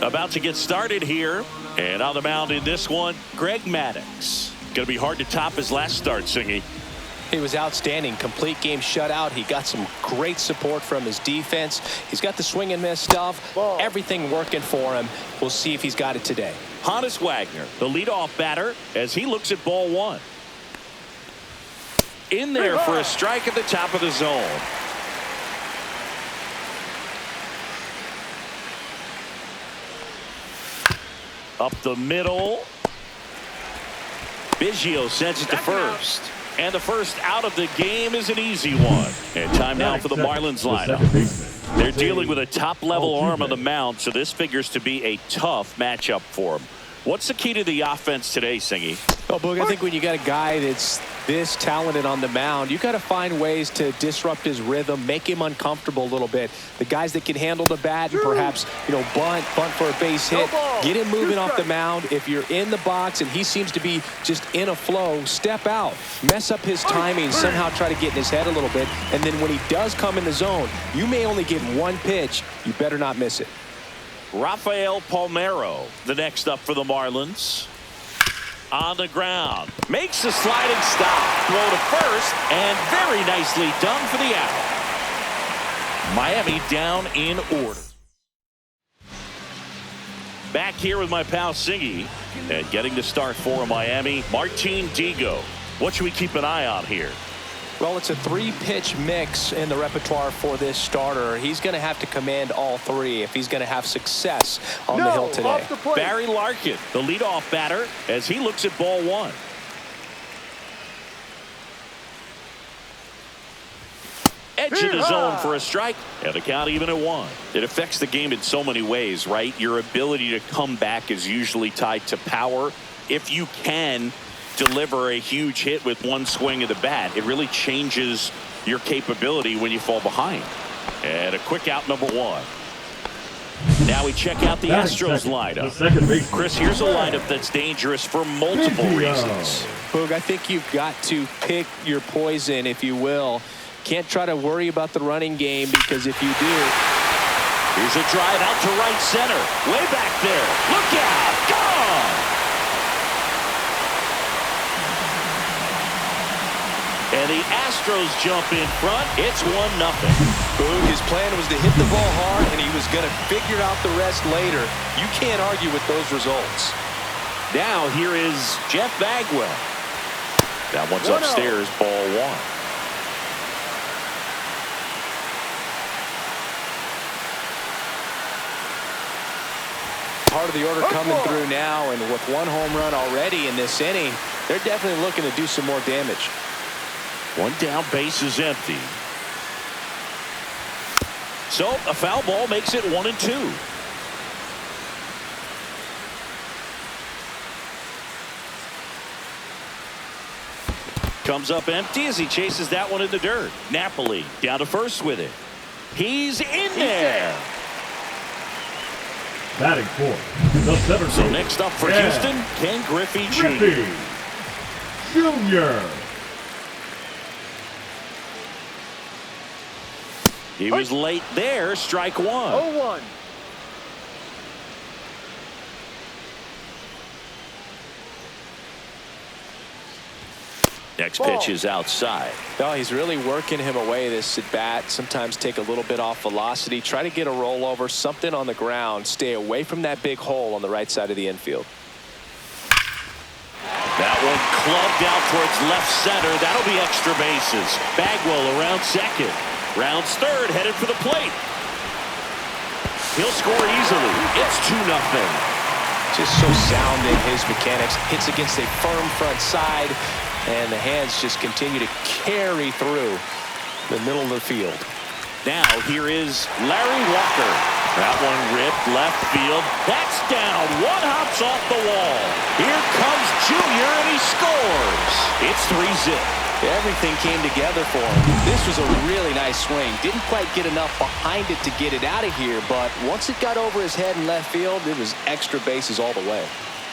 About to get started here. And on the mound in this one, Greg Maddux. Going to be hard to top his last start, Singy. He was outstanding. Complete game shutout. He got some great support from his defense. He's got the swing and miss stuff. Everything working for him. We'll see if he's got it today. Honus Wagner, the leadoff batter, as he looks at ball one. In there for a strike at the top of the zone. Up the middle. Biggio sends it to first. And the first out of the game is an easy one. And time now for the Marlins lineup. They're dealing with a top-level arm on the mound, so this figures to be a tough matchup for them. What's the key to the offense today, Singy? Well, Boog, I think when you got a guy that's this talented on the mound, you got to find ways to disrupt his rhythm, make him uncomfortable a little bit. The guys that can handle the bat and perhaps, bunt for a base hit, get him moving off the mound. If you're in the box and he seems to be just in a flow, step out, mess up his timing, somehow try to get in his head a little bit. And then when he does come in the zone, you may only get one pitch. You better not miss it. Rafael Palmeiro, the next up for the Marlins. On the ground, makes a sliding stop, throw to first, and very nicely done for the out. Miami down in order. Back here with my pal Singy, and getting the start for Miami, Martin Digo. What should we keep an eye on here? Well, it's a three-pitch mix in the repertoire for this starter. He's going to have to command all three if he's going to have success on the hill today. Barry Larkin, the leadoff batter, as he looks at ball one. Edge of the zone for a strike, and the count even at one. It affects the game in so many ways, right? Your ability to come back is usually tied to power. If you can deliver a huge hit with one swing of the bat, it really changes your capability when you fall behind. And a quick out, number one. Now we check out the Astros lineup. Chris, here's a lineup that's dangerous for multiple reasons. Boog, I think you've got to pick your poison, if you will. Can't try to worry about the running game, because if you do. Here's a drive out to right center. Way back there. Look out. Gone. And the Astros jump in front. It's 1-0. Boog, his plan was to hit the ball hard, and he was going to figure out the rest later. You can't argue with those results. Now here is Jeff Bagwell. That one's upstairs, ball one. Part of the order coming through now, and with one home run already in this inning, they're definitely looking to do some more damage. One down, base is empty. So a foul ball makes it 1-2. Comes up empty as he chases that one in the dirt. Napoli down to first with it. He's in there. Batting fourth, the 7th. So next up for Houston, Ken Griffey Jr. He was late there, strike one. 0-1. Next pitch is outside. No, he's really working him away, this at bat. Sometimes take a little bit off velocity. Try to get a rollover, something on the ground. Stay away from that big hole on the right side of the infield. That one clubbed out towards left center. That'll be extra bases. Bagwell around second. Rounds third, headed for the plate. He'll score easily. It's 2-0. Just so sound in his mechanics. Hits against a firm front side, and the hands just continue to carry through the middle of the field. Now here is Larry Walker. That one ripped left field. That's down. One hops off the wall. Here comes Junior, and he scores. It's 3-0. Everything came together for him. This was a really nice swing. Didn't quite get enough behind it to get it out of here, but once it got over his head in left field, it was extra bases all the way.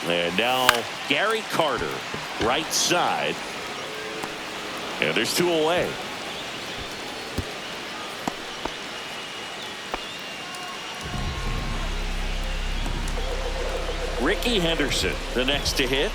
And now Gary Carter, right side. And there's two away. Ricky Henderson, the next to hit.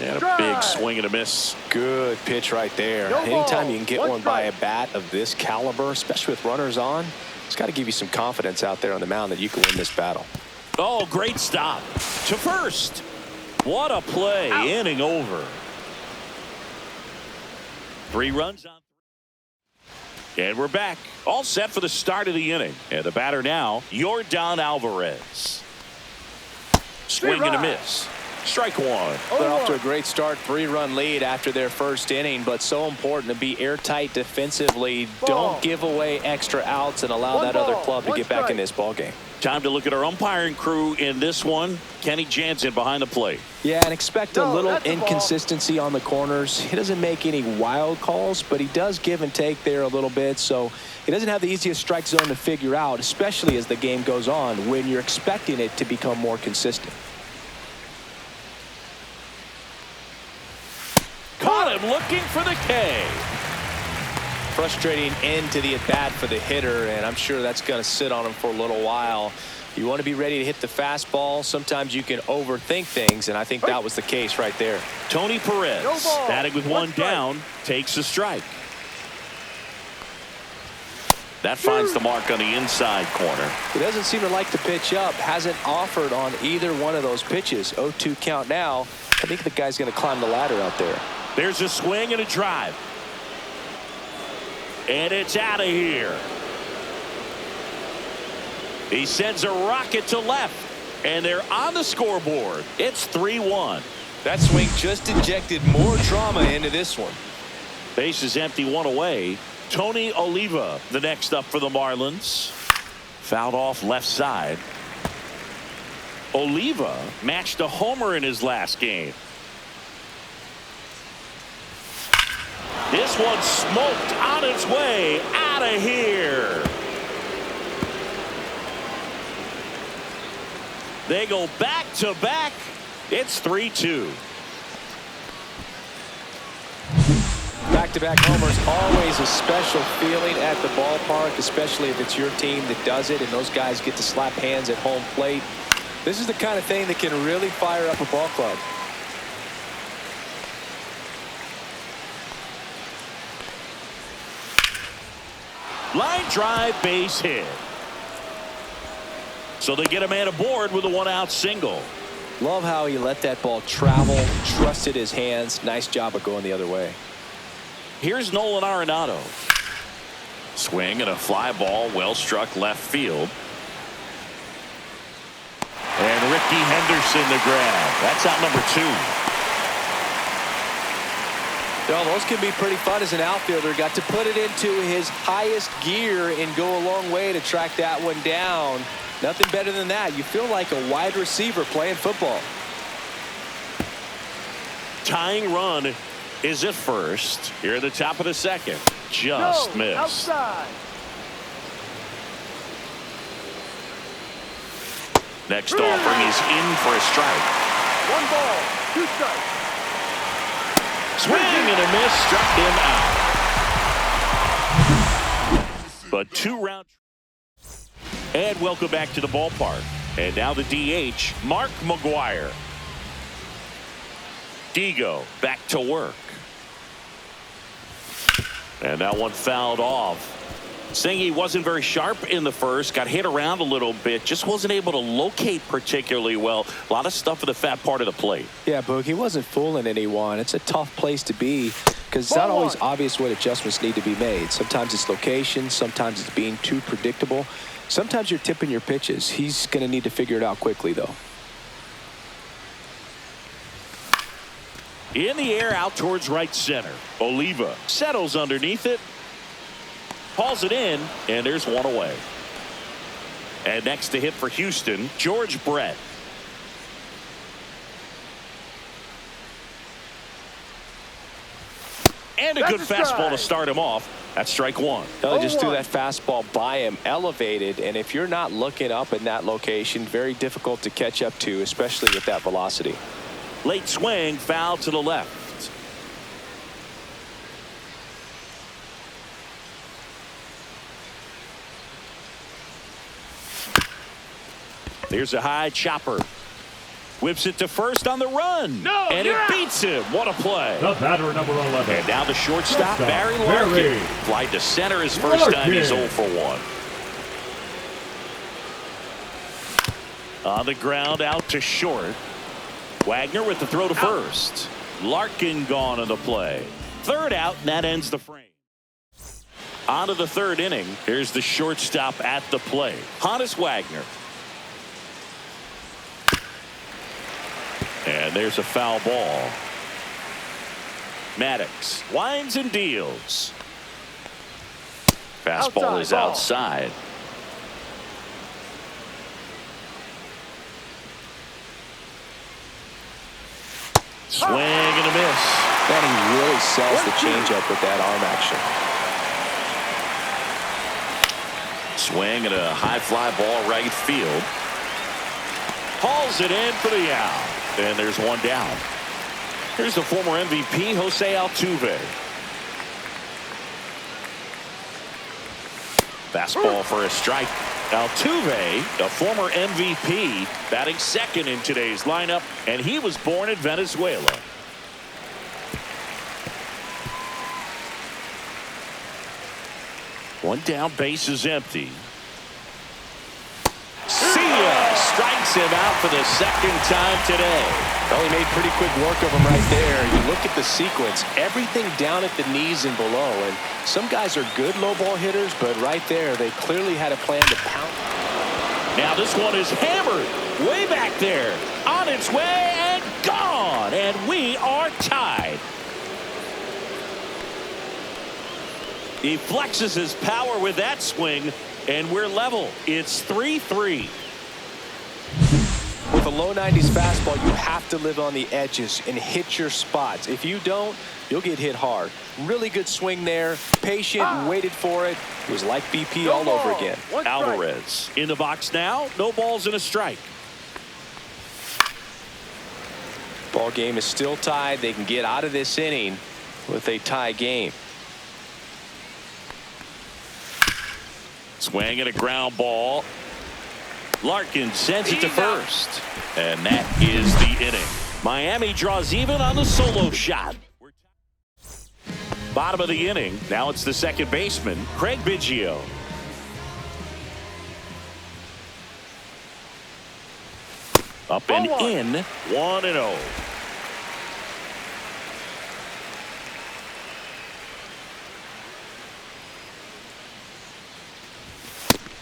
And a big swing and a miss. Good pitch right there. Anytime you can get one by a bat of this caliber, especially with runners on, it's got to give you some confidence out there on the mound that you can win this battle. Oh, great stop to first. What a play. Out. Inning over. 3 runs on. And we're back. All set for the start of the inning. And the batter now, Yordan Alvarez. Swing and a miss. Strike one. They're off to a great start. 3-run lead after their first inning, but so important to be airtight defensively. Don't give away extra outs and allow that other club to get back in this ball game. Time to look at our umpiring crew in this one. Kenny Jansen behind the plate. Yeah, and expect a little inconsistency on the corners. He doesn't make any wild calls, but he does give and take there a little bit. So he doesn't have the easiest strike zone to figure out, especially as the game goes on when you're expecting it to become more consistent. Caught him looking for the K. Frustrating end to the at-bat for the hitter, and I'm sure that's going to sit on him for a little while. You want to be ready to hit the fastball. Sometimes you can overthink things, and I think that was the case right there. Tony Perez, batting with one down, takes a strike. That finds the mark on the inside corner. He doesn't seem to like to pitch up. Hasn't offered on either one of those pitches. 0-2 count now. I think the guy's going to climb the ladder out there. There's a swing and a drive. And it's out of here. He sends a rocket to left. And they're on the scoreboard. It's 3-1. That swing just injected more drama into this one. Base is empty, 1 away. Tony Oliva, the next up for the Marlins. Fouled off left side. Oliva matched a homer in his last game. This one smoked on its way out of here. They go back to back. It's 3-2. Back-to-back homers, always a special feeling at the ballpark, especially if it's your team that does it and those guys get to slap hands at home plate. This is the kind of thing that can really fire up a ball club. Line drive, base hit. So they get a man aboard with a 1-out single. Love how he let that ball travel, trusted his hands. Nice job of going the other way. Here's Nolan Arenado. Swing and a fly ball, well struck left field. And Ricky Henderson the grab. That's out number 2. Well, those can be pretty fun as an outfielder. Got to put it into his highest gear and go a long way to track that one down. Nothing better than that. You feel like a wide receiver playing football. Tying run is at first. Here at the top of the second. Just missed. Outside. Next offering is in for a strike. 1 ball, 2 strikes. Swing and a miss, struck him out. But 2-round. And welcome back to the ballpark. And now the DH, Mark McGwire. Digo back to work. And that one fouled off. Saying he wasn't very sharp in the first, got hit around a little bit, just wasn't able to locate particularly well. A lot of stuff in the fat part of the plate. Yeah, Boog, he wasn't fooling anyone. It's a tough place to be because it's not always obvious what adjustments need to be made. Sometimes it's location, sometimes it's being too predictable. Sometimes you're tipping your pitches. He's going to need to figure it out quickly, though. In the air, out towards right center. Oliva settles underneath it. Hauls it in, and there's 1 away. And next to hit for Houston, George Brett. And a good fastball to start him off. That's strike 1. They just threw that fastball by him, elevated, and if you're not looking up in that location, very difficult to catch up to, especially with that velocity. Late swing, foul to the left. There's a high chopper. Whips it to first on the run. No, and it beats him. What a play. The batter, number 11. And now the shortstop, Barry Larkin. Fly to center his first time. He's 0 for 1. On the ground, out to short. Wagner with the throw to first. Larkin gone on the play. Third out, and that ends the frame. On to the third inning. Here's the shortstop at the plate. Honus Wagner. And there's a foul ball. Maddox winds and deals. Fastball is outside. Swing and a miss. Man, he really sells the changeup with that arm action. Swing and a high fly ball right field. Hauls it in for the out. And there's one down. Here's the former MVP, Jose Altuve. Fastball for a strike. Altuve, a former MVP, batting second in today's lineup, and he was born in Venezuela. One down, base is empty. Strikes him out for the second time today. Well, he made pretty quick work of him right there. You look at the sequence, everything down at the knees and below. And some guys are good low ball hitters, but right there, they clearly had a plan to pound. Now this one is hammered way back there. On its way and gone. And we are tied. He flexes his power with that swing, and we're level. It's 3-3. With a low 90s fastball, you have to live on the edges and hit your spots. If you don't, you'll get hit hard. Really good swing there. Patient, waited for it. It was like BP all over again. Alvarez in the box now. No balls and a strike. Ball game is still tied. They can get out of this inning with a tie game. Swing and a ground ball. Larkin sends it to first. And that is the inning. Miami draws even on the solo shot. Bottom of the inning. Now it's the second baseman, Craig Biggio. Up and in, 1-0.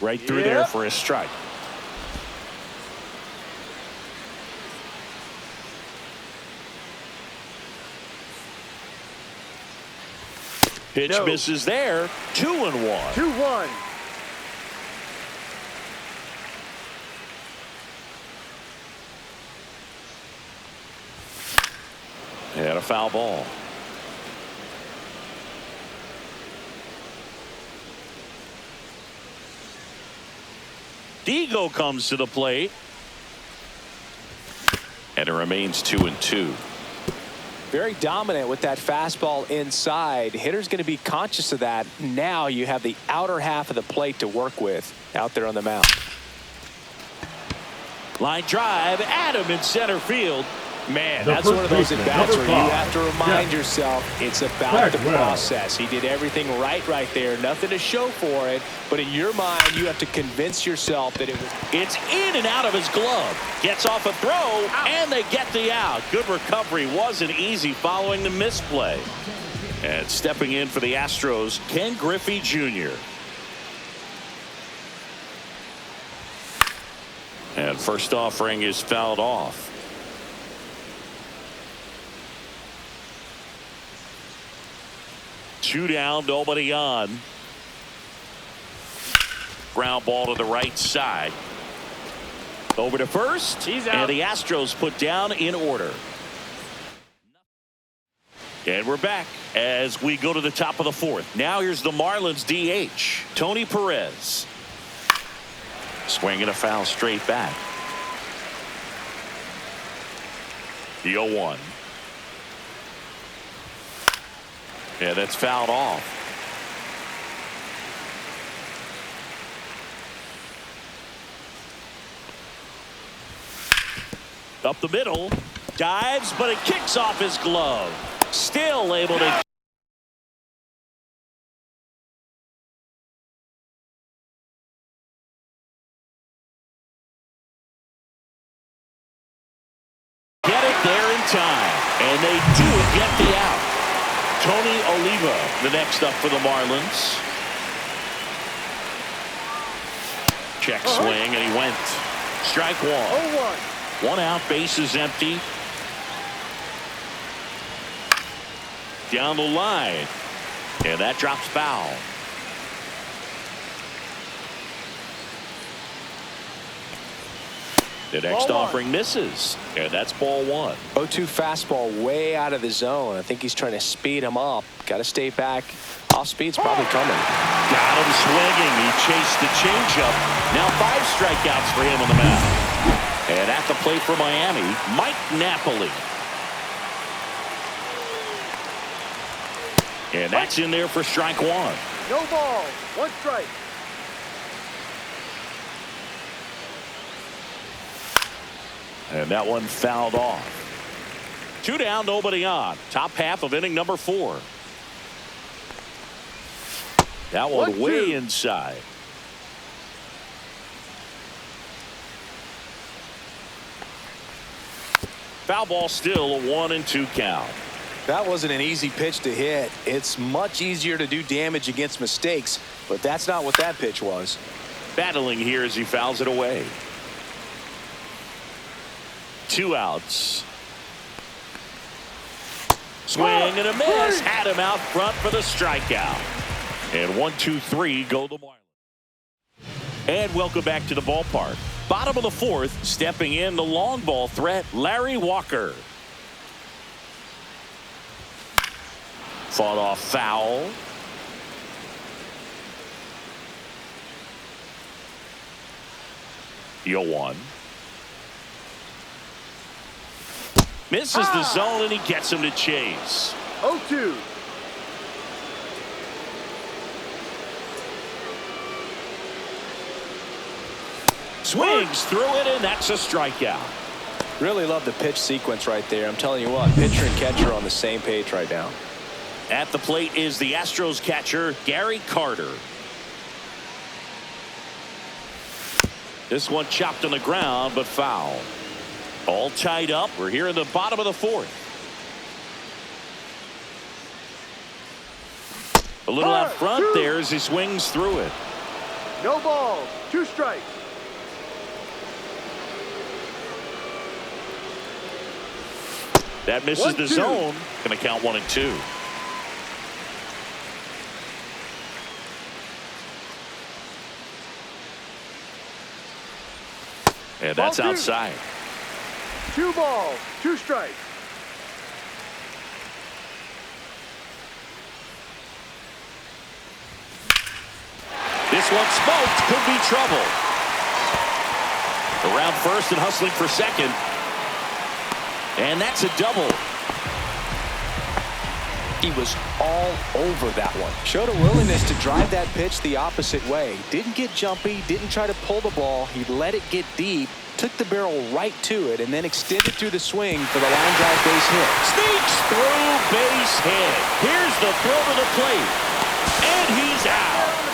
Right through there for a strike. Pitch misses there. 2-1. 2-1. And a foul ball. Digo comes to the plate. And it remains 2-2. Very dominant with that fastball inside. Hitter's going to be conscious of that. Now you have the outer half of the plate to work with out there on the mound. Line drive, Adam in center field. Man, The That's one of those first at-bats baseman, where you number have to 5, remind Jeff yourself it's about the Bagwell. process. He did everything right there. Nothing to show for it. But in your mind, you have to convince yourself that it was. It's in and out of his glove. Gets off a throw, and they get the out. Good recovery. Wasn't easy following the misplay. And stepping in for the Astros, Ken Griffey Jr. And first offering is fouled off. Two down, nobody on. Ground ball to the right side. Over to first. He's out. And the Astros put down in order. And we're back as we go to the top of the fourth. Now here's the Marlins DH, Tony Perez. Swinging a foul straight back. The 0-1. Yeah, that's fouled off. Up the middle. Dives, but it kicks off his glove. Still able to get it there in time. And they do get the out. Tony Oliva, the next up for the Marlins. Check swing, and he went. Strike one. 0-1. 1 out, bases empty. Down the line. And that drops foul. The next Ball offering misses. And that's ball 1. 0-2 fastball way out of the zone. I think he's trying to speed him up. Got to stay back. Off speed's probably coming. Got him swinging. He chased the changeup. Now 5 strikeouts for him on the mound. And at the plate for Miami, Mike Napoli. And that's in there for strike 1. No ball. 1 strike. And that one fouled off. 2 down, nobody on. Top half of inning number 4. That one 1-2. way inside. Foul ball, still a 1-2 count. That wasn't an easy pitch to hit. It's much easier to do damage against mistakes, but that's not what that pitch was. Battling here as he fouls it away. 2 outs. Swing and a miss. Had him out front for the strikeout. And 1-2-3 go the Marlins. And welcome back to the ballpark. Bottom of the 4th, stepping in the long ball threat, Larry Walker. Fought off foul. Yo 1. Misses the zone, and he gets him to chase. 0-2. Swings through it, and that's a strikeout. Really love the pitch sequence right there. I'm telling you what, pitcher and catcher are on the same page right now. At the plate is the Astros catcher, Gary Carter. This one chopped on the ground, but foul. All tied up. We're here in the bottom of the 4th. A little out front there as he swings through it. No ball. 2 strikes. That misses the 1-2. zone. Going to count 1-2. And that's Ball 2. outside. 2 balls. 2 strikes. This one smoked. Could be trouble. Around first and hustling for second. And that's a double. He was all over that one. Showed a willingness to drive that pitch the opposite way. Didn't get jumpy, didn't try to pull the ball. He let it get deep, took the barrel right to it, and then extended through the swing for the line drive base hit. Sneaks through, base hit. Here's the throw to the plate. And he's out.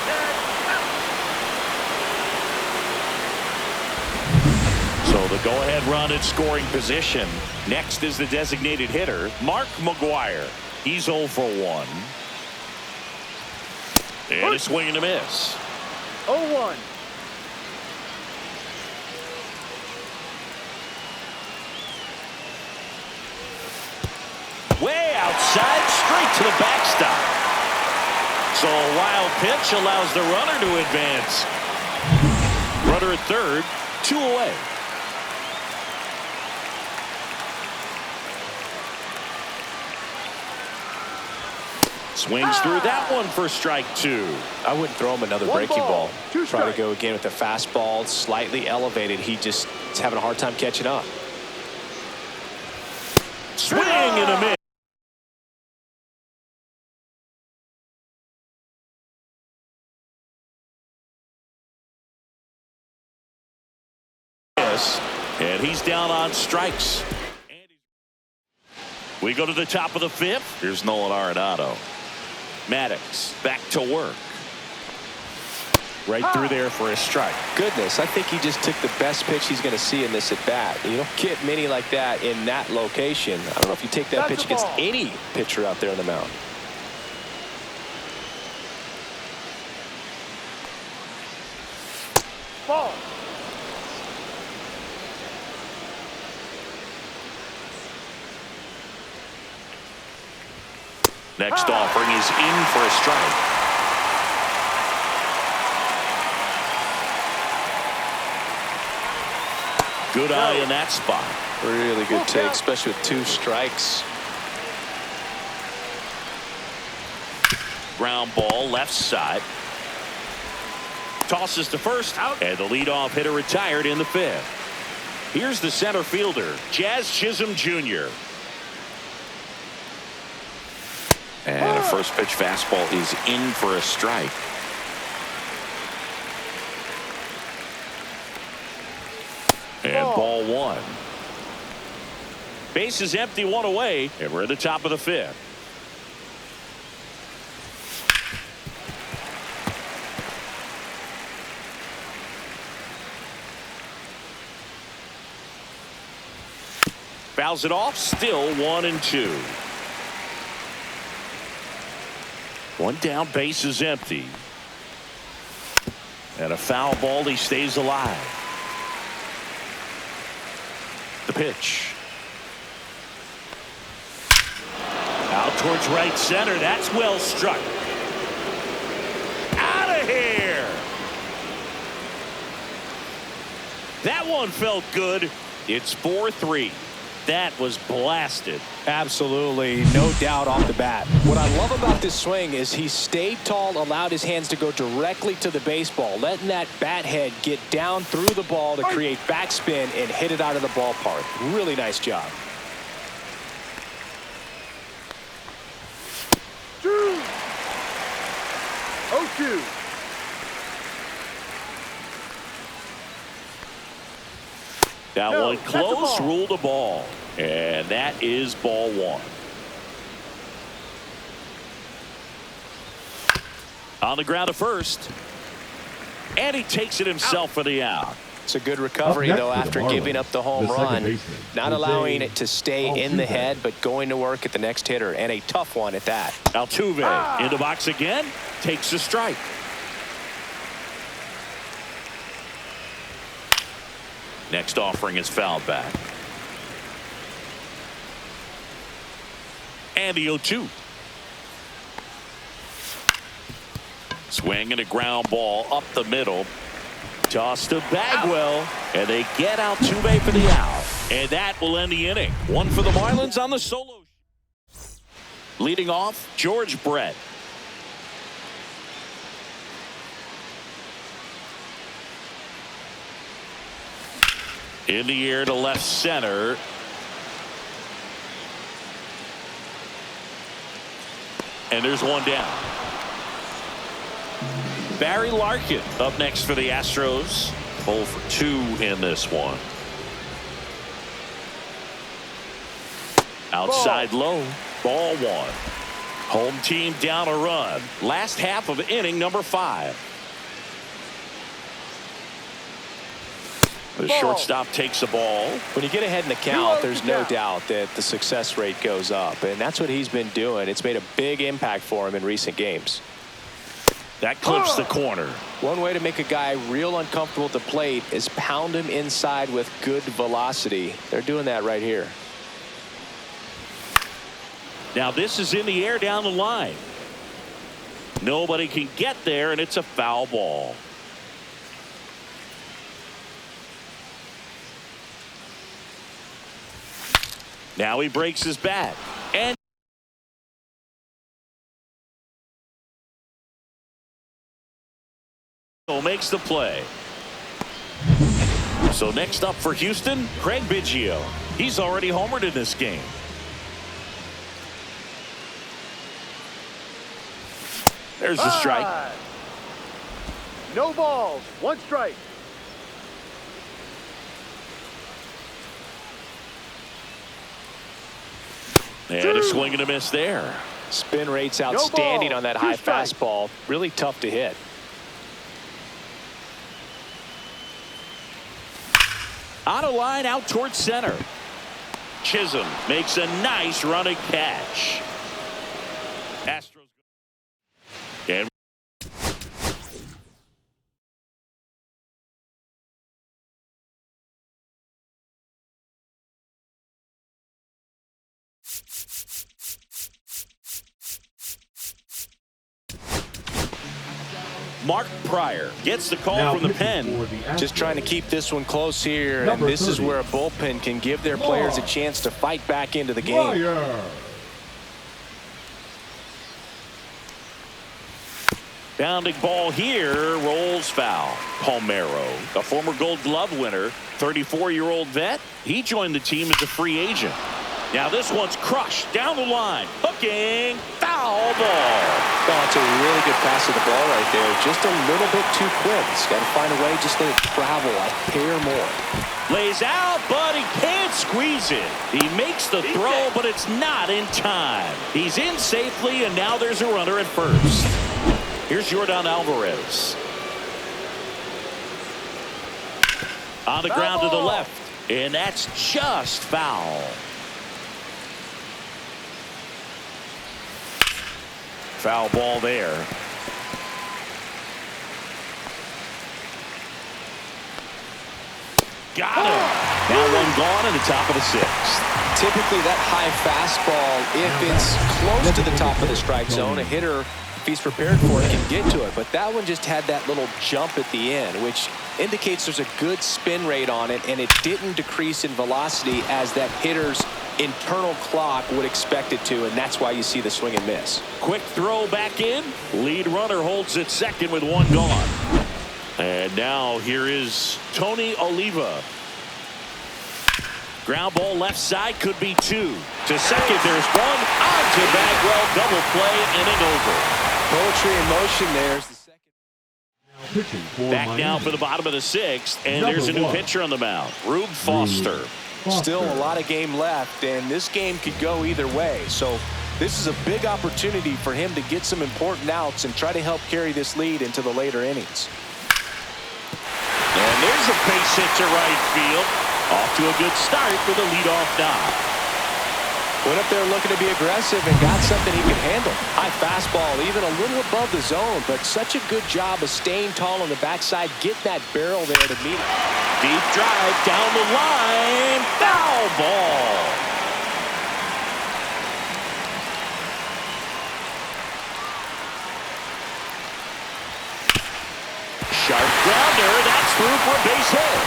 So the go-ahead run in scoring position. Next is the designated hitter, Mark McGwire. He's 0 for 1. And a swing and a miss. 0-1. Way outside, straight to the backstop. So a wild pitch allows the runner to advance. Runner at third, 2 away. Swings through that one for strike 2. I wouldn't throw him another 1 breaking ball. 2 Try to strikes. go again with the fastball, slightly elevated. He just is having a hard time catching up. Swing and a miss. And he's down on strikes. We go to the top of the fifth. Here's Nolan Arenado. Maddox back to work. Right through there for a strike. Goodness, I think he just took the best pitch he's going to see in this at bat. You don't get many like that in that location. I don't know if you take that pitch against any pitcher out there on the mound. Ball. Next offering is in for a strike. Good eye in that spot. Really good take, especially with 2 strikes. Ground ball left side. Tosses to first out, and the leadoff hitter retired in the 5th. Here's the center fielder, Jazz Chisholm Jr. And a first pitch fastball is in for a strike. And ball 1. Base is empty, 1 away, and we're at the top of the 5th. Fouls it off, still 1-2. 1 down, base is empty. And a foul ball, he stays alive. The pitch. Out towards right center. That's well struck. Out of here. That one felt good. It's 4-3. That was blasted. Absolutely, no doubt off the bat. What I love about this swing is he stayed tall, allowed his hands to go directly to the baseball, letting that bat head get down through the ball to create backspin and hit it out of the ballpark. Really nice job. 2-0-2. That one close, ruled a ball. And that is ball 1. On the ground to first. And he takes it himself for the out. It's a good recovery, though, after giving up the home run. Not allowing it to stay in the head, but going to work at the next hitter. And a tough one at that. Altuve in the box again. Takes a strike. Next offering is fouled back. And the 0-2. Swing and a ground ball up the middle. Toss to Bagwell. And they get Altuve for the out. And that will end the inning. 1 for the Marlins on the solo. Leading off, George Brett. In the air to left center. And there's one down. Barry Larkin up next for the Astros. 0 for 2 in this one. Outside low. Ball 1. Home team down a run. Last half of inning number 5. The shortstop takes the ball. When you get ahead in the count, there's no doubt that the success rate goes up. And that's what he's been doing. It's made a big impact for him in recent games. That clips the corner. One way to make a guy real uncomfortable at the plate is pound him inside with good velocity. They're doing that right here. Now this is in the air down the line. Nobody can get there, and it's a foul ball. Now he breaks his bat. And makes the play. So next up for Houston, Craig Biggio. He's already homered in this game. There's the strike. No balls. 1 strike. And a swing and a miss there. Spin rate's outstanding on that high fastball. Really tough to hit. On a line out towards center. Chisholm makes a nice running catch. Astros. And Mark Pryor gets the call from the pen. Just trying to keep this one close here, and this is where a bullpen can give their players a chance to fight back into the game. Bounding ball here, rolls foul. Palmeiro, a former Gold Glove winner, 34-year-old vet. He joined the team as a free agent. Now this one's crushed down the line. Hooking, foul ball. Oh, it's a really good pass of the ball right there. Just a little bit too quick. He's got to find a way just to travel a hair more. Lays out, but he can't squeeze it. He makes the throw, but it's not in time. He's in safely, and now there's a runner at first. Here's Yordan Alvarez. On the ground to the left, and that's just foul. Foul ball there. Got him. Now one gone in the top of the sixth. Typically that high fastball, if it's close to the top of the strike zone, a hitter, if he's prepared for it, can get to it. But that one just had that little jump at the end, which indicates there's a good spin rate on it, and it didn't decrease in velocity as that hitter's internal clock would expect it to, and that's why you see the swing and miss. Quick throw back in. Lead runner holds at second with one gone. And now here is Tony Oliva. Ground ball left side, could be two. To second, there's one. On to Bagwell, double play, inning over. Poetry in motion there. Back now for the bottom of the sixth, and there's a new pitcher on the mound, Rube Foster. Still a lot of game left, and this game could go either way. So this is a big opportunity for him to get some important outs and try to help carry this lead into the later innings. And there's a base hit to right field. Off to a good start with a leadoff knock. Went up there looking to be aggressive and got something he can handle. High fastball, even a little above the zone, but such a good job of staying tall on the backside, getting that barrel there to meet it. Deep drive down the line. Foul ball. Sharp grounder. That's through for a base hit.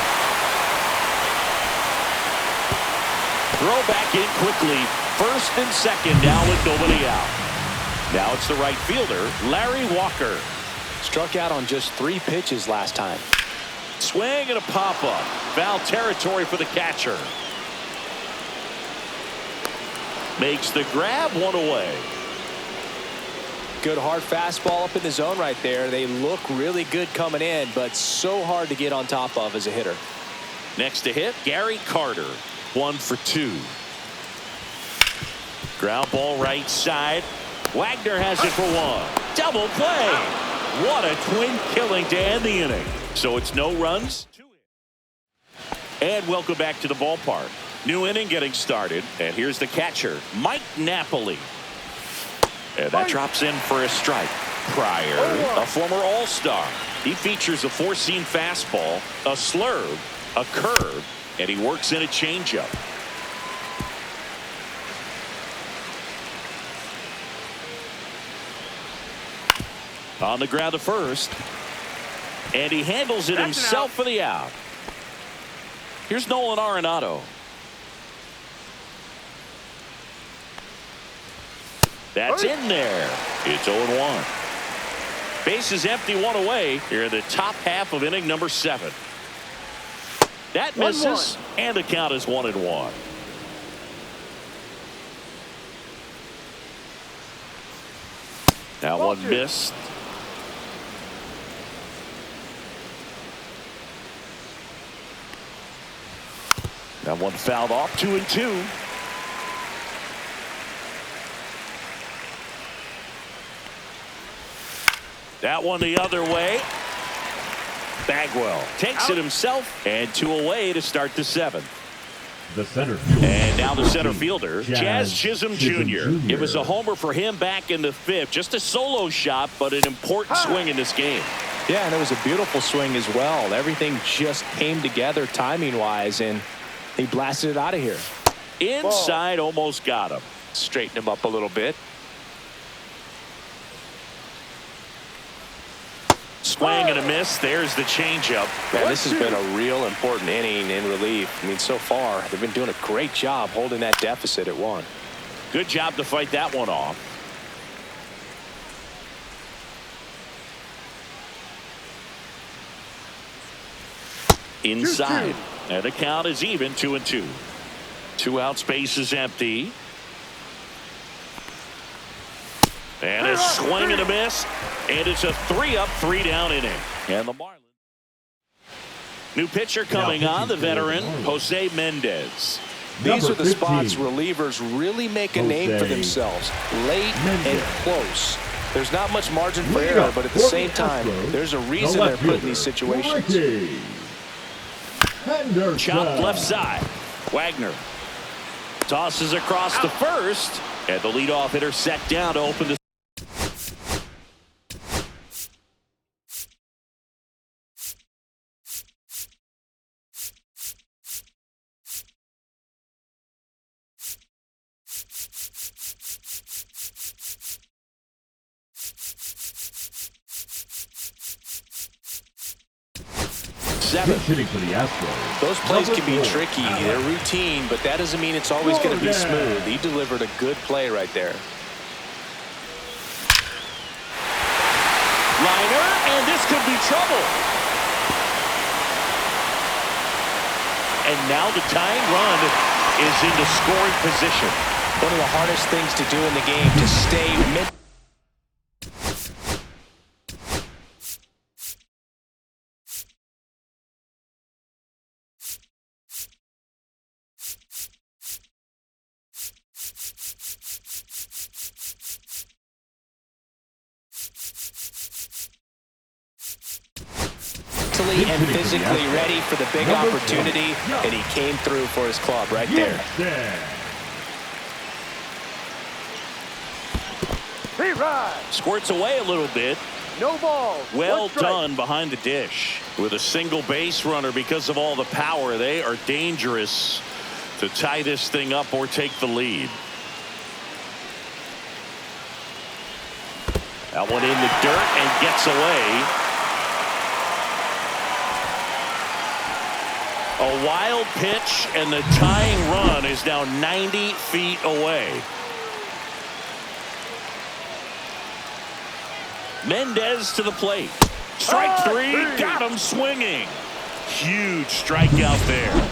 Throw back in quickly. First and second now with nobody out. Now it's the right fielder, Larry Walker. Struck out on just 3 pitches last time. Swing and a pop-up. Foul territory for the catcher. Makes the grab, one away. Good hard fastball up in the zone right there. They look really good coming in, but so hard to get on top of as a hitter. Next to hit, Gary Carter. 1 for 2. Ground ball right side. Wagner has it for 1. Double play. What a twin killing to end the inning. So it's no runs. And welcome back to the ballpark. New inning getting started. And here's the catcher, Mike Napoli. And that drops in for a strike. Pryor, a former All-Star. He features a 4-seam fastball, a slurve, a curve, and he works in a changeup. On the ground to first. And he handles it himself for the out. Here's Nolan Arenado. That's in there. It's 0-1. Base is empty, 1 away here in the top half of inning number 7. That misses, and the count is 1-1. Now one missed. That one fouled off, 2-2. That one the other way. Bagwell takes it himself, and 2 away to start the 7th. The center fielder. And now the center fielder, Jazz Chisholm Jr. It was a homer for him back in the 5th. Just a solo shot, but an important swing in this game. Yeah, and it was a beautiful swing as well. Everything just came together timing-wise, and he blasted it out of here. Inside, almost got him. Straighten him up a little bit. Swing and a miss. There's the changeup. Man, this has been a real important inning in relief. I mean, so far, they've been doing a great job holding that deficit at 1. Good job to fight that one off. Inside. And the count is even, 2-2. 2 out, space is empty. And a swing and a miss. And it's a 3-up, 3-down inning. And the Marlins. New pitcher coming on, the veteran, Jose Mendez. These are the spots relievers really make a name for themselves. Late and close. There's not much margin for error, but at the same time, there's a reason they're put in these situations. Chopped left side. Wagner tosses across the first, and the leadoff hitter set down to open the. Hitting for the Astros. Those plays can be tricky. They're routine, but that doesn't mean it's always going to be smooth. He delivered a good play right there. Liner, and this could be trouble. And now the tying run is into scoring position. One of the hardest things to do in the game, to stay mid. And physically ready for the big opportunity, and he came through for his club right there. Squirts away a little bit. No ball. Well done behind the dish. With a single base runner, because of all the power, they are dangerous to tie this thing up or take the lead. That one in the dirt and gets away. A wild pitch, and the tying run is now 90 feet away. Mendez to the plate. Strike 3, got him swinging. Huge strikeout there.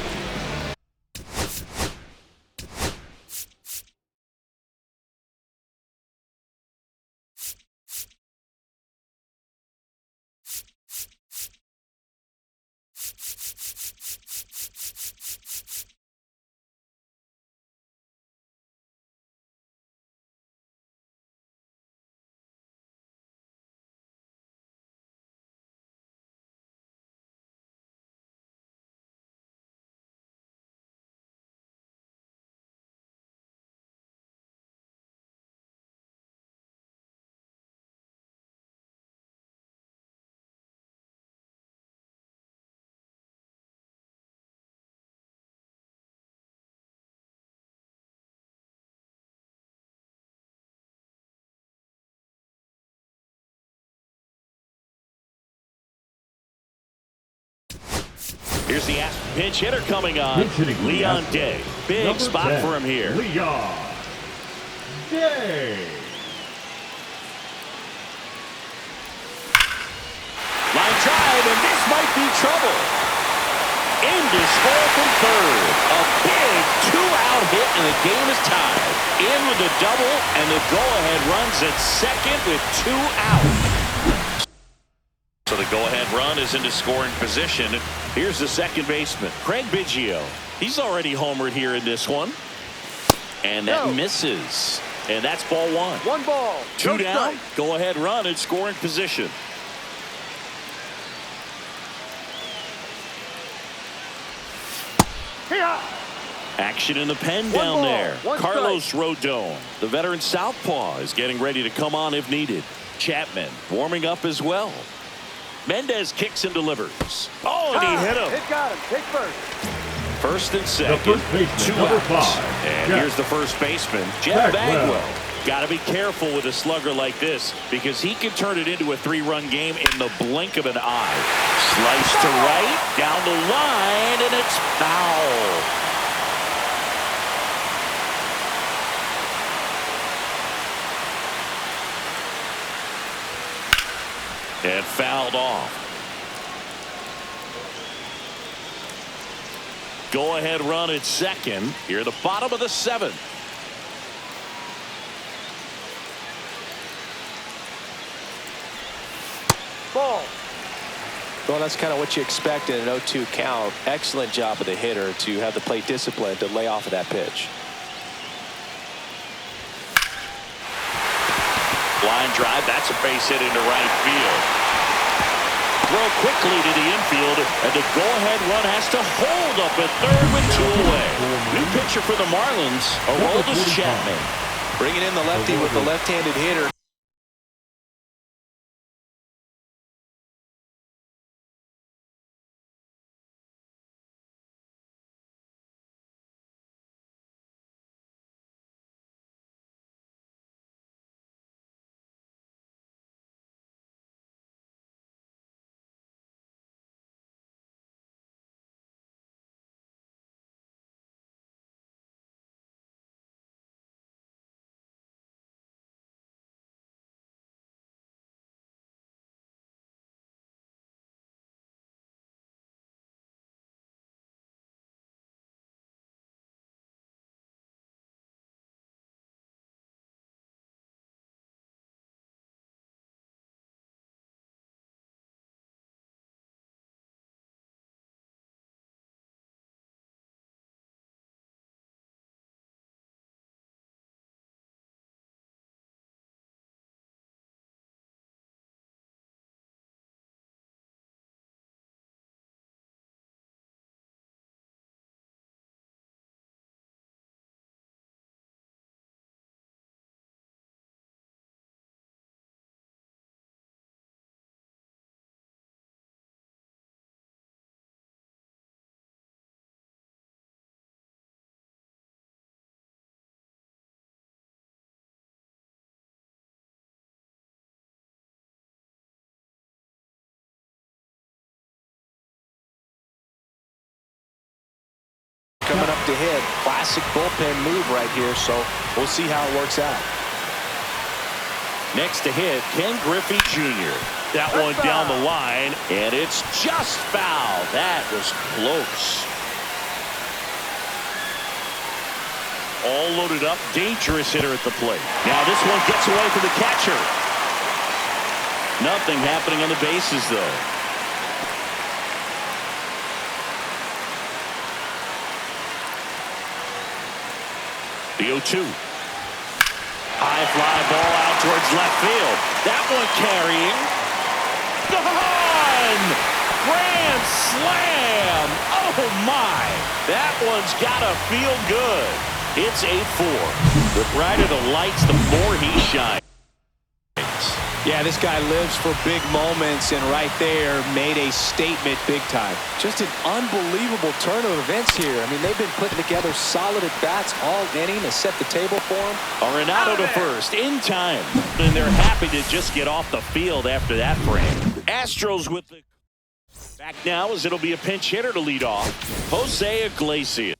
Here's the pinch hitter coming on. Leon Day. Big spot 10, for him here. Leon Day. Line drive, and this might be trouble. In to score from third. A big 2-out hit, and the game is tied. In with the double, and the go-ahead runs at second with 2 out. So the go-ahead run is into scoring position. Here's the second baseman, Craig Biggio. He's already homered here in this one. And that misses. And that's ball one. One ball. Two No down. strike. Go ahead run and scoring position. Hey-ya. Action in the pen One down ball, there. one Carlos Rodon, the veteran southpaw, is getting ready to come on if needed. Chapman warming up as well. Mendez kicks and delivers. Oh, and he hit him. It got him. Take first. First and The second. first baseman, Two number outs. 5. And Jeff. here's the first baseman, Jeff Bagwell. Bagwell. Got to be careful with a slugger like this because he can turn it into a 3-run game in the blink of an eye. Slice to right, down the line, and it's foul. And fouled off. Go ahead run at second. Here at the bottom of the 7th. Ball. Well, that's kind of what you expect in an 0-2 count. Excellent job of the hitter to have the plate discipline to lay off of that pitch. Line drive. That's a base hit into right field. Throw quickly to the infield, and the go-ahead run has to hold up at third with 2 away. New pitcher for the Marlins, Aroldis Chapman. Bringing in the lefty with the left-handed hitter. Coming up to hit. Classic bullpen move right here, so we'll see how it works out. Next to hit, Ken Griffey Jr. That one down the line, and it's just foul. That was close. All loaded up, dangerous hitter at the plate. Now this one gets away from the catcher. Nothing happening on the bases, though. The 0-2. High fly ball out towards left field. That one carrying. Gone! Grand slam! Oh my! That one's gotta feel good. It's 8-4. The brighter the lights, the more he shines. Yeah, this guy lives for big moments, and right there made a statement big time. Just an unbelievable turn of events here. I mean, they've been putting together solid at-bats all inning to set the table for him. Arenado to first in time, and they're happy to just get off the field after that frame. Astros with the back now as it'll be a pinch hitter to lead off. Jose Iglesias.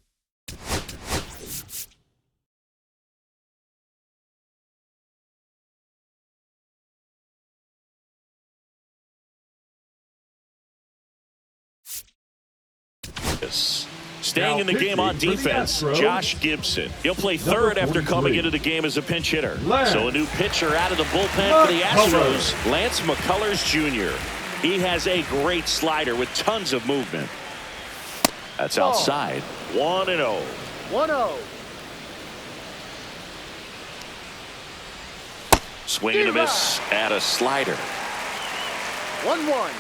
Staying in the game on defense, Josh Gibson. He'll play third after coming into the game as a pinch hitter. So a new pitcher out of the bullpen for the Astros, Lance McCullers Jr. He has a great slider with tons of movement. That's outside. 1-0. 1-0. Swing and a miss at a slider. 1-1.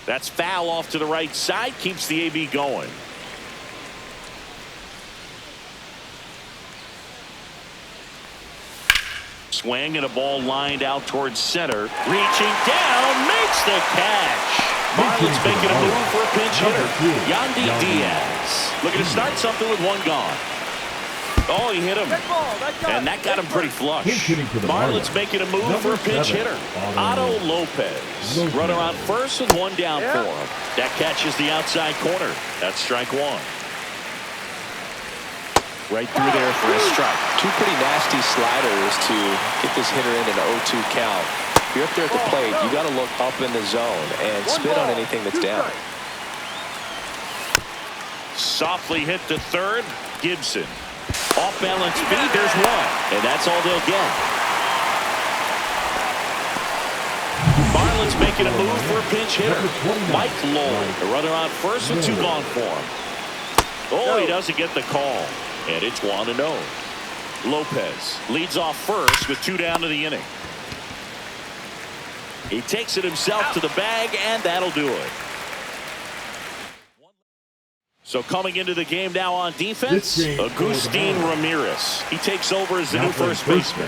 That's foul off to the right side. Keeps the AB going. Swing and a ball lined out towards center. Reaching down, makes the catch. Marlins making a move for a pinch hitter. Yandy Diaz looking to start something with one gone. Oh, he hit him. And that got him pretty flush. Marlins making a move for a pinch hitter. Otto Lopez. Runner on first with one down for him. That catches the outside corner. That's strike one. Right through there for a strike. Two pretty nasty sliders to get this hitter in an 0-2 count. If you're up there at the plate, you got to look up in the zone and spit on anything that's down. Softly hit to third. Gibson. Off balance feed. There's one. And that's all they'll get. Marlins making a move for a pinch hitter. Mike Lowell. The runner on first with two gone for him. Oh, he doesn't get the call. And it's 1-0. Lopez leads off first with two down to the inning. He takes it himself to the bag, and that'll do it. So coming into the game now on defense, Agustin Ramirez. He takes over as the new first baseman.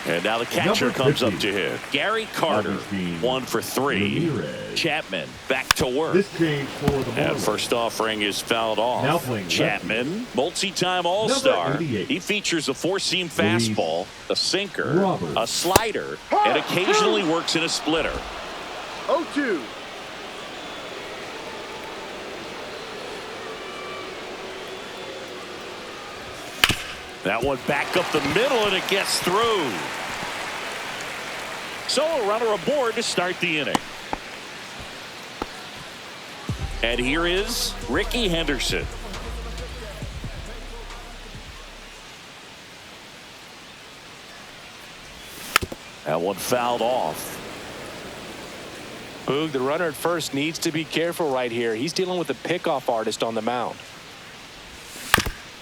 And now the catcher comes up to hit. Gary Carter, 1 for 3. Chapman back to work. And first offering is fouled off. Chapman, multi-time All-Star. He features a four-seam fastball, a sinker, a slider, and occasionally works in a splitter. 0-2. That one back up the middle, and it gets through. So a runner aboard to start the inning. And here is Ricky Henderson. That one fouled off. Boog, the runner at first needs to be careful right here. He's dealing with a pickoff artist on the mound.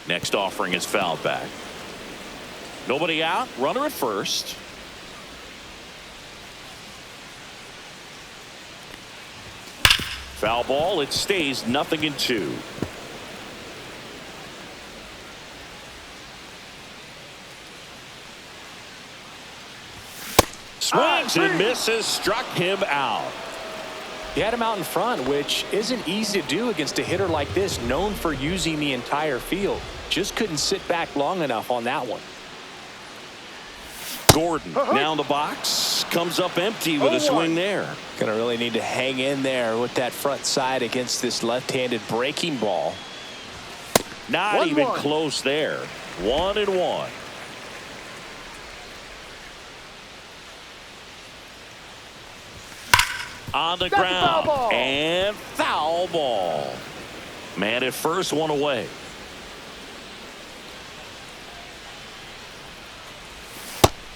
Next offering is fouled back. Nobody out. Runner at first. Foul ball. It stays 0-2. Swings and misses. Struck him out. He had him out in front, which isn't easy to do against a hitter like this, known for using the entire field. Just couldn't sit back long enough on that one. Gordon now in the box. Comes up empty with a swing there. Gonna really need to hang in there with that front side against this left-handed breaking ball. Not even close there. 1-1. On the ground. And foul ball. Man at first, one away.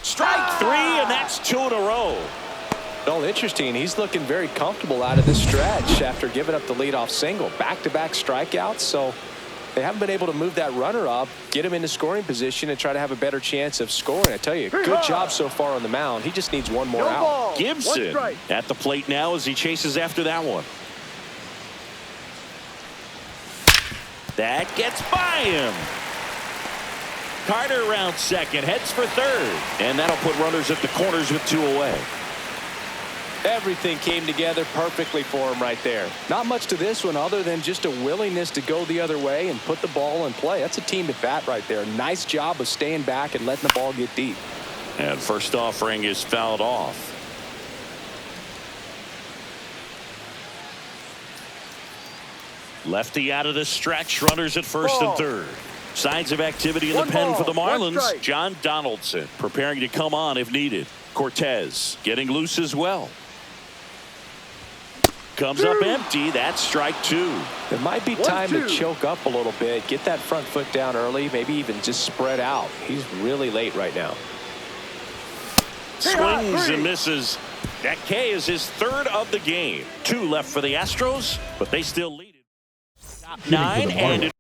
Strike 3, and that's 2 in a row. Well, interesting. He's looking very comfortable out of this stretch after giving up the leadoff single. Back-to-back strikeouts, so they haven't been able to move that runner up, get him into scoring position, and try to have a better chance of scoring. I tell you, good job so far on the mound. He just needs one more out. Gibson at the plate now as he chases after that one. That gets by him. Carter around second, heads for third. And that'll put runners at the corners with 2 away. Everything came together perfectly for him right there. Not much to this one other than just a willingness to go the other way and put the ball in play. That's a team at bat right there. Nice job of staying back and letting the ball get deep. And first offering is fouled off. Lefty out of the stretch. Runners at first and third. Signs of activity in the pen for the Marlins. John Donaldson preparing to come on if needed. Cortez getting loose as well. Comes up empty. That's strike 2. It might be time to choke up a little bit. Get that front foot down early. Maybe even just spread out. He's really late right now. Swings and misses. That K is his third of the game. 2 left for the Astros, but they still lead it. Top 9, and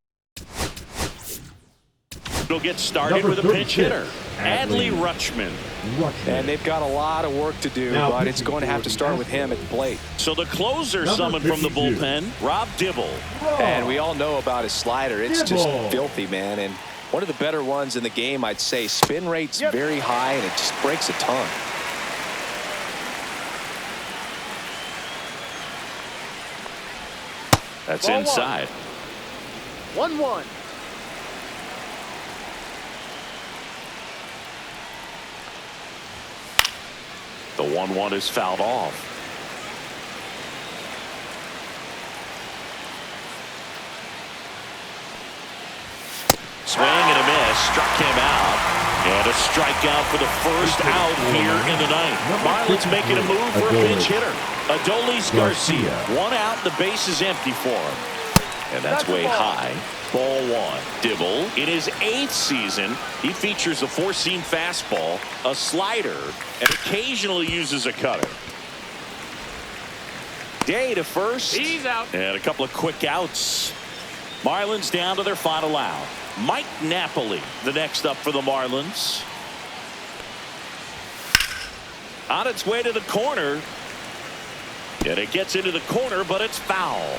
it'll get started with a pinch hitter. Adley Rutschman. And they've got a lot of work to do, but it's going to have to start with him at the plate. So the closer summoned from the bullpen, Rob Dibble. And we all know about his slider. It's just filthy, man. And one of the better ones in the game, I'd say. Spin rate's very high, and it just breaks a ton. That's inside. 1-1. The 1-1 is fouled off. Swing and a miss. Struck him out. And a strikeout for the first out here in the ninth. Marlins making a move for a pinch hitter. Adolis Garcia. 1 out. The base is empty for him. And that's way high. Ball 1. Dibble, in his 8th season, he features a 4-seam fastball, a slider, and occasionally uses a cutter. Day to first. He's out. And a couple of quick outs. Marlins down to their final out. Mike Napoli, the next up for the Marlins. On its way to the corner. And it gets into the corner, but it's foul.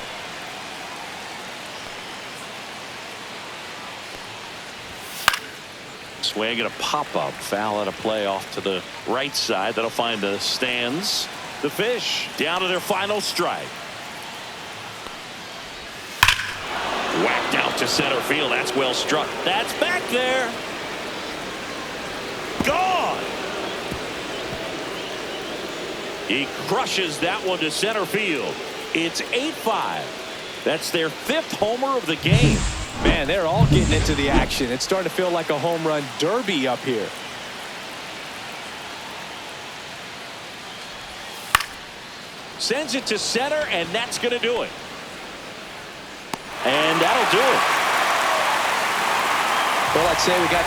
Swing and a pop-up. Foul and a play off to the right side. That'll find the stands. The Fish down to their final strike. Whacked out to center field. That's well struck. That's back there. Gone. He crushes that one to center field. It's 8-5. That's their 5th homer of the game. Man, they're all getting into the action. It's starting to feel like a home run derby up here. Sends it to center, and that's going to do it. And that'll do it. Well, I'd say we got